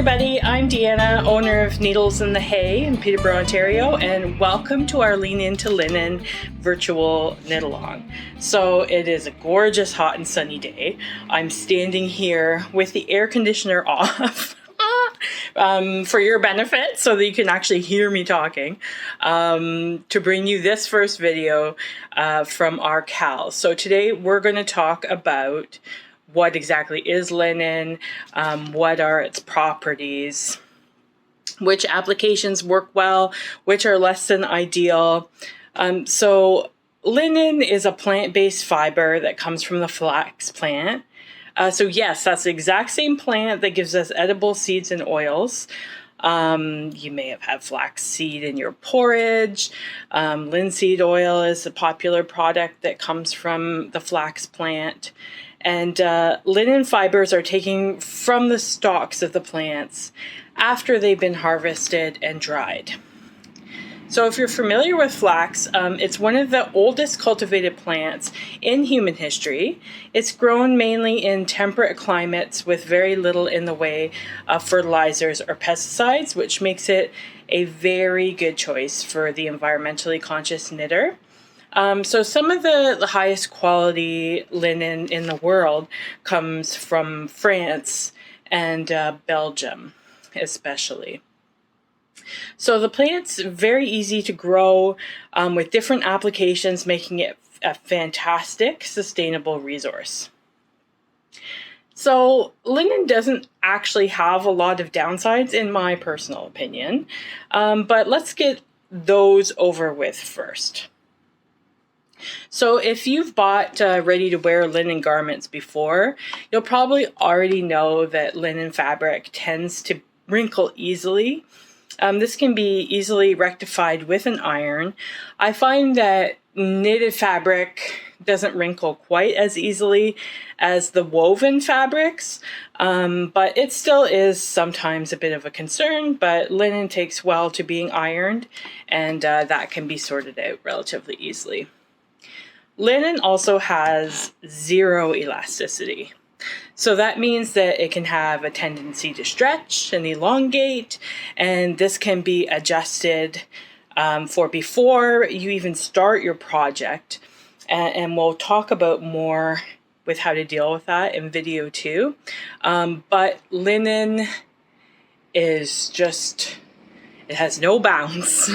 everybody, I'm Deanna, owner of Needles in the Hay in Peterborough, Ontario, and welcome to our Lean Into Linen virtual knit along. So it is a gorgeous hot and sunny day. I'm standing here with the air conditioner off for your benefit so that you can actually hear me talking, to bring you this first video from our Cal. So today we're going to talk about what exactly is linen, what are its properties, which applications work well, which are less than ideal. So linen is a plant-based fiber that comes from the flax plant. So yes, that's the exact same plant that gives us edible seeds and oils. You may have had flax seed in your porridge. Linseed oil is a popular product that comes from the flax plant. And linen fibers are taken from the stalks of the plants after they've been harvested and dried. So if you're familiar with flax, it's one of the oldest cultivated plants in human history. It's grown mainly in temperate climates with very little in the way of fertilizers or pesticides, which makes it a very good choice for the environmentally conscious knitter. So some of the highest quality linen in the world comes from France and Belgium, especially. So the plant's very easy to grow with different applications, making it a fantastic, sustainable resource. So linen doesn't actually have a lot of downsides, in my personal opinion, but let's get those over with first. So if you've bought ready-to-wear linen garments before, you'll probably already know that linen fabric tends to wrinkle easily. This can be easily rectified with an iron. I find that knitted fabric doesn't wrinkle quite as easily as the woven fabrics, but it still is sometimes a bit of a concern, but linen takes well to being ironed, and that can be sorted out relatively easily. Linen also has zero elasticity. So that means that it can have a tendency to stretch and elongate, and this can be adjusted for before you even start your project. And we'll talk about more with how to deal with that in video 2. But linen is just... it has no bounds.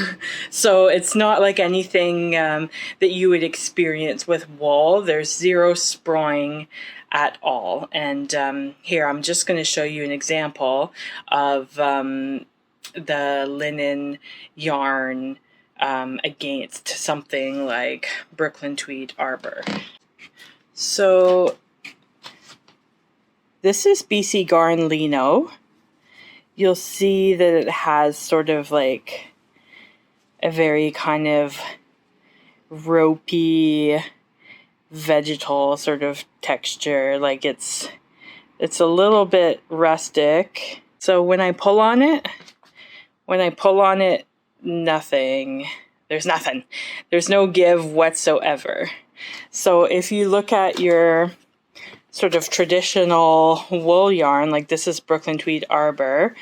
So it's not like anything that you would experience with wool. There's zero sproing at all. And here, I'm just going to show you an example of the linen yarn against something like Brooklyn Tweed Arbor. So this is BC Garn Lino. You'll see that it has sort of like a very kind of ropey, vegetal sort of texture. Like it's a little bit rustic. So when I pull on it, nothing. There's nothing. There's no give whatsoever. So if you look at your sort of traditional wool yarn, like this is Brooklyn Tweed Arbor,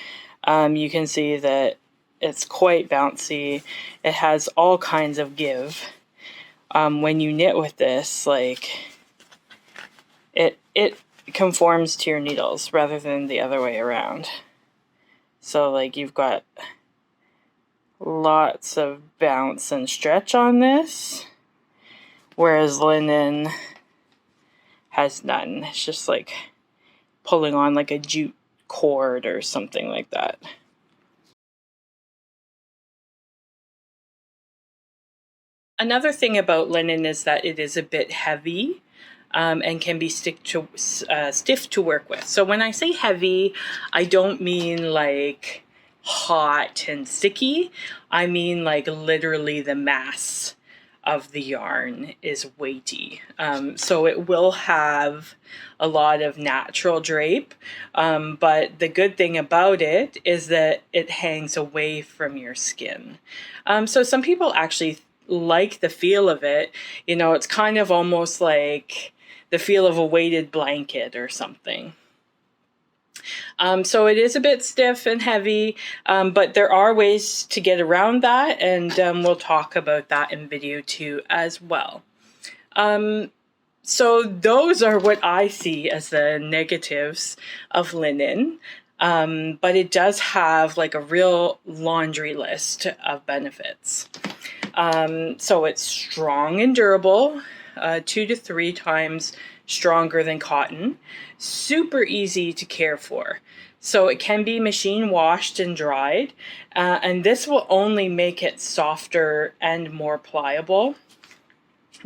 you can see that it's quite bouncy. It has all kinds of give. When you knit with this, like it conforms to your needles rather than the other way around. So like you've got lots of bounce and stretch on this, whereas linen has none. It's just like pulling on like a jute cord or something like that. Another thing about linen is that it is a bit heavy and can be stiff to work with. So when I say heavy, I don't mean like hot and sticky. I mean like literally the mass of the yarn is weighty. So it will have a lot of natural drape, but the good thing about it is that it hangs away from your skin. So some people actually like the feel of it. You know, it's kind of almost like the feel of a weighted blanket or something. So it is a bit stiff and heavy, but there are ways to get around that, and we'll talk about that in video 2 as well. So those are what I see as the negatives of linen, but it does have like a real laundry list of benefits. So it's strong and durable, 2 to 3 times stronger than cotton, super easy to care for. So it can be machine washed and dried, and this will only make it softer and more pliable.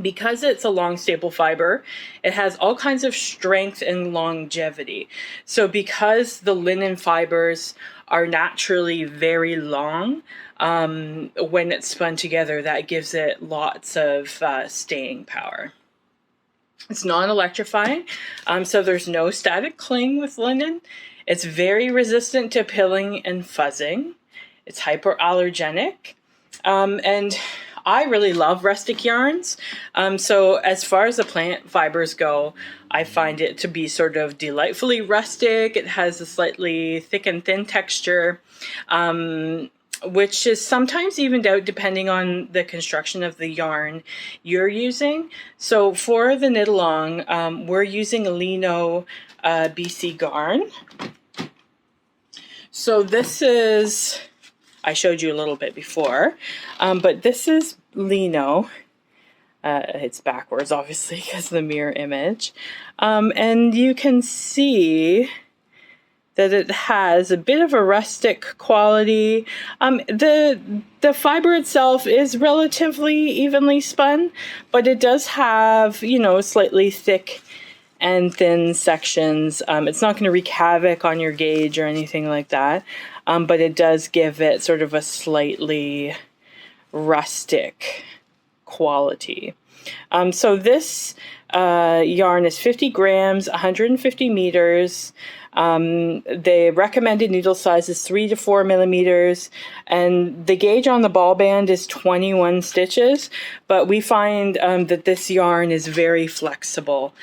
Because it's a long staple fiber, it has all kinds of strength and longevity. So because the linen fibers are naturally very long, when it's spun together, that gives it lots of staying power. It's non-electrifying, so there's no static cling with linen. It's very resistant to pilling and fuzzing. It's hypoallergenic, and I really love rustic yarns. So as far as the plant fibers go, I find it to be sort of delightfully rustic. It has a slightly thick and thin texture, which is sometimes evened out depending on the construction of the yarn you're using. So for the knit along, we're using a Lino BC Garn. So this is, I showed you a little bit before, but this is Lino. It's backwards, obviously, because of the mirror image. And you can see that it has a bit of a rustic quality. The fiber itself is relatively evenly spun, but it does have, you know, slightly thick and thin sections. It's not going to wreak havoc on your gauge or anything like that, but it does give it sort of a slightly rustic quality. So this yarn is 50 grams, 150 meters. The recommended needle size is 3 to 4 millimeters, and the gauge on the ball band is 21 stitches, but we find that this yarn is very flexible.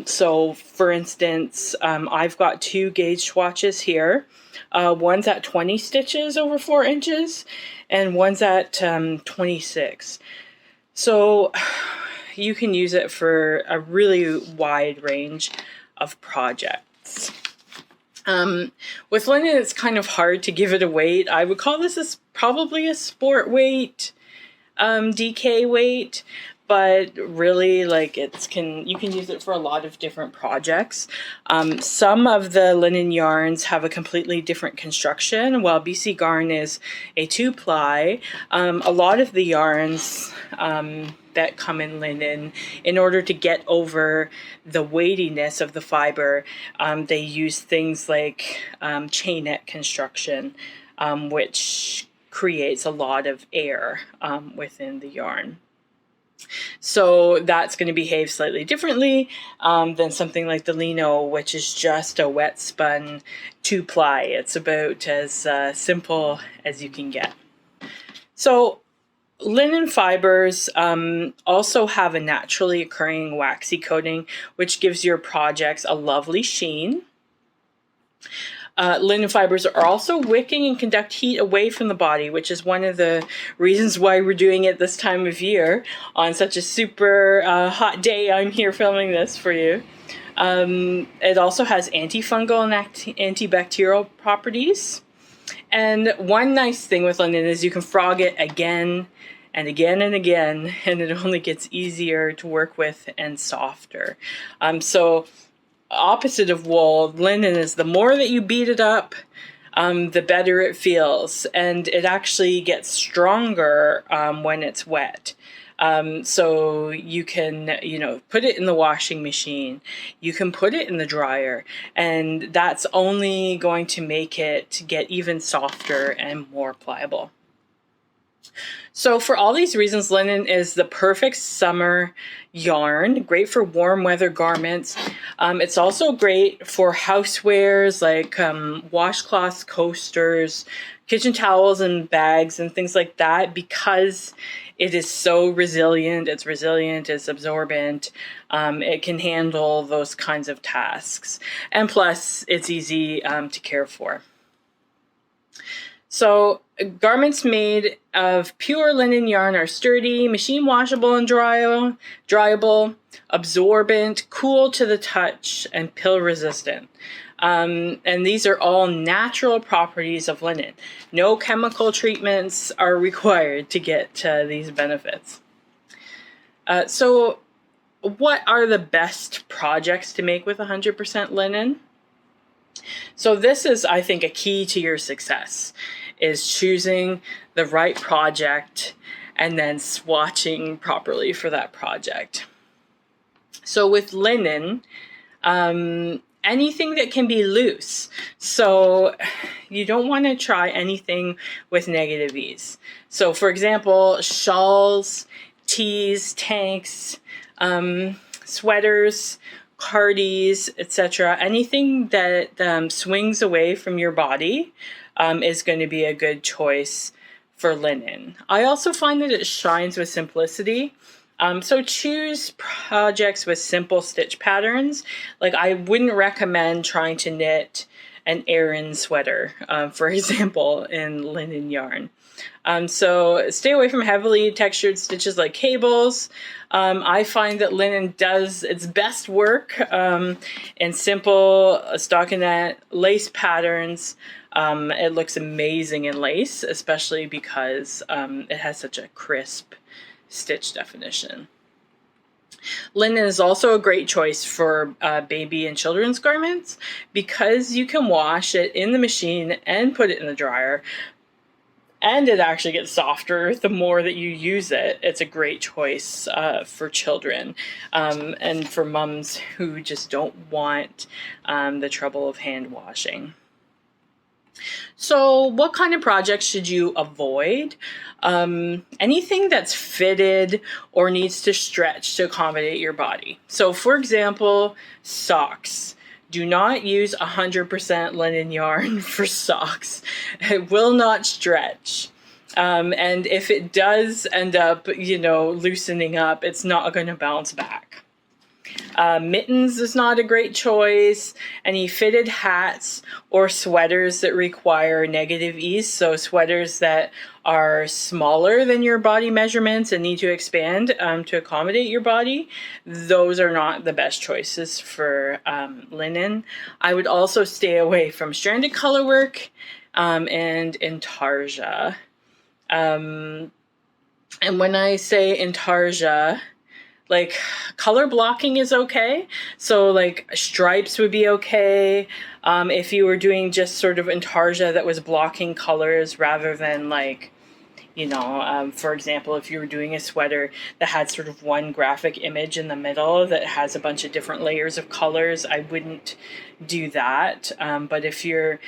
So for instance, I've got 2 gauge swatches here. One's at 20 stitches over 4 inches, and one's at 26. So you can use it for a really wide range of projects. With linen, it's kind of hard to give it a weight. I would call this probably a sport weight, DK weight, but really, like, you can use it for a lot of different projects. Some of the linen yarns have a completely different construction, while BC Garn is a 2-ply. A lot of the yarns that come in linen, in order to get over the weightiness of the fiber, they use things like chainette construction, which creates a lot of air within the yarn. So that's going to behave slightly differently than something like the Lino, which is just a wet spun 2-ply. It's about as simple as you can get. So linen fibers also have a naturally occurring waxy coating, which gives your projects a lovely sheen. Linen fibers are also wicking and conduct heat away from the body, which is one of the reasons why we're doing it this time of year. On such a super hot day, I'm here filming this for you. It also has antifungal and antibacterial properties. And one nice thing with linen is you can frog it again and again and again, and it only gets easier to work with and softer. So opposite of wool, linen is the more that you beat it up, the better it feels, and it actually gets stronger when it's wet. So you can, put it in the washing machine, you can put it in the dryer, and that's only going to make it get even softer and more pliable. So for all these reasons, linen is the perfect summer yarn, great for warm weather garments. It's also great for housewares like washcloths, coasters, kitchen towels and bags and things like that, because it is so resilient. It's absorbent. It can handle those kinds of tasks. And plus, it's easy to care for. So garments made of pure linen yarn are sturdy, machine washable and dryable, absorbent, cool to the touch, and pill resistant. And these are all natural properties of linen. No chemical treatments are required to get these benefits. So what are the best projects to make with 100% linen? So this is, I think, a key to your success, is choosing the right project and then swatching properly for that project. So with linen, anything that can be loose. So you don't want to try anything with negative ease. So for example, shawls, tees, tanks, sweaters, cardies, etc. Anything that swings away from your body is going to be a good choice for linen. I also find that it shines with simplicity. So choose projects with simple stitch patterns. Like, I wouldn't recommend trying to knit an Aran sweater, for example, in linen yarn. So stay away from heavily textured stitches like cables. I find that linen does its best work in simple stockinette lace patterns. It looks amazing in lace, especially because it has such a crisp stitch definition. Linen is also a great choice for baby and children's garments because you can wash it in the machine and put it in the dryer, and it actually gets softer the more that you use it. It's a great choice for children and for moms who just don't want the trouble of hand washing. So what kind of projects should you avoid? Anything that's fitted or needs to stretch to accommodate your body. So for example, socks. Do not use 100% linen yarn for socks. It will not stretch. And if it does end up, loosening up, it's not going to bounce back. Mittens is not a great choice. Any fitted hats or sweaters that require negative ease, so sweaters that are smaller than your body measurements and need to expand to accommodate your body, those are not the best choices for linen. I would also stay away from stranded colorwork and intarsia. And when I say intarsia, like, color blocking is okay. So like stripes would be okay. If you were doing just sort of intarsia that was blocking colors rather than like, for example, if you were doing a sweater that had sort of one graphic image in the middle that has a bunch of different layers of colors, I wouldn't do that. But if you're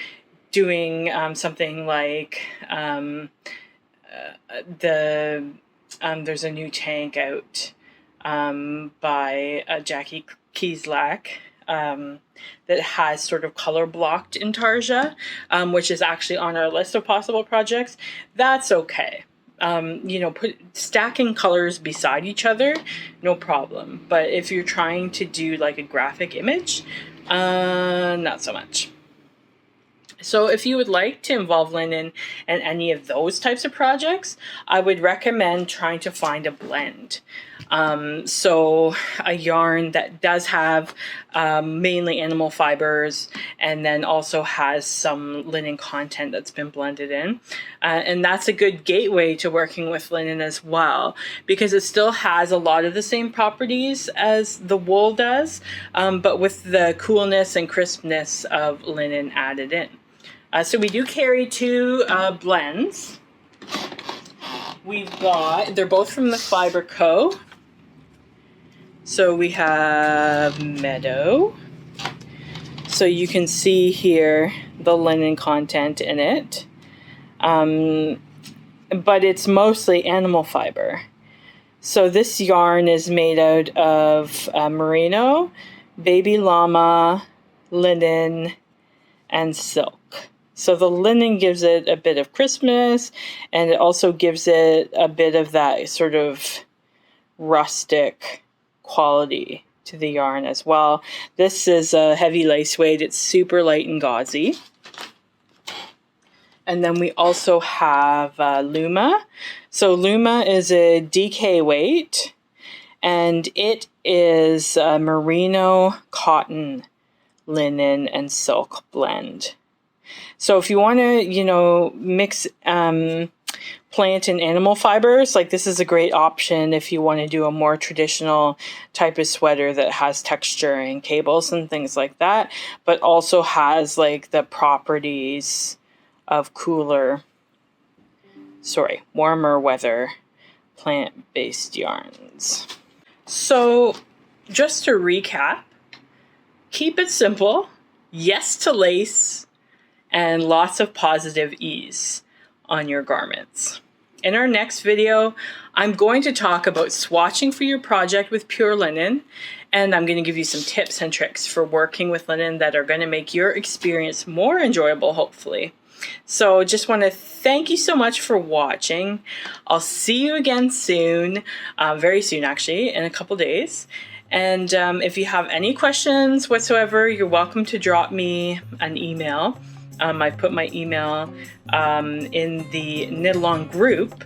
doing something like there's a new tank out by Jackie Kieslak that has sort of color blocked intarsia, which is actually on our list of possible projects. That's okay. Stacking colors beside each other, no problem. But if you're trying to do like a graphic image, not so much. So if you would like to involve linen in any of those types of projects, I would recommend trying to find a blend. So a yarn that does have mainly animal fibers and then also has some linen content that's been blended in. And that's a good gateway to working with linen as well, because it still has a lot of the same properties as the wool does, but with the coolness and crispness of linen added in. So we do carry two blends. They're both from the Fiber Co. So we have Meadow. So you can see here the linen content in it. but it's mostly animal fiber. So this yarn is made out of merino, baby llama, linen, and silk. So the linen gives it a bit of crispness, and it also gives it a bit of that sort of rustic quality to the yarn as well. This is a heavy lace weight. It's super light and gauzy. And then we also have Luma. So Luma is a DK weight, and it is a merino, cotton, linen, and silk blend. So if you want to, mix plant and animal fibers, like this is a great option if you want to do a more traditional type of sweater that has texture and cables and things like that, but also has like the properties of warmer weather plant-based yarns. So just to recap, keep it simple, yes to lace, and lots of positive ease on your garments. In our next video, I'm going to talk about swatching for your project with pure linen, and I'm going to give you some tips and tricks for working with linen that are going to make your experience more enjoyable, hopefully. So just want to thank you so much for watching. I'll see you again soon, very soon actually, in a couple days. And if you have any questions whatsoever, you're welcome to drop me an email. I put my email in the Knit Along group,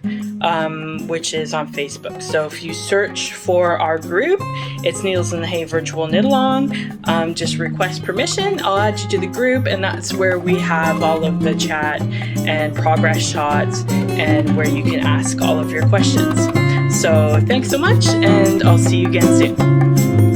which is on Facebook. So if you search for our group, it's Needles in the Hay Virtual Knit Along. Just request permission. I'll add you to the group, and that's where we have all of the chat and progress shots and where you can ask all of your questions. So thanks so much, and I'll see you again soon.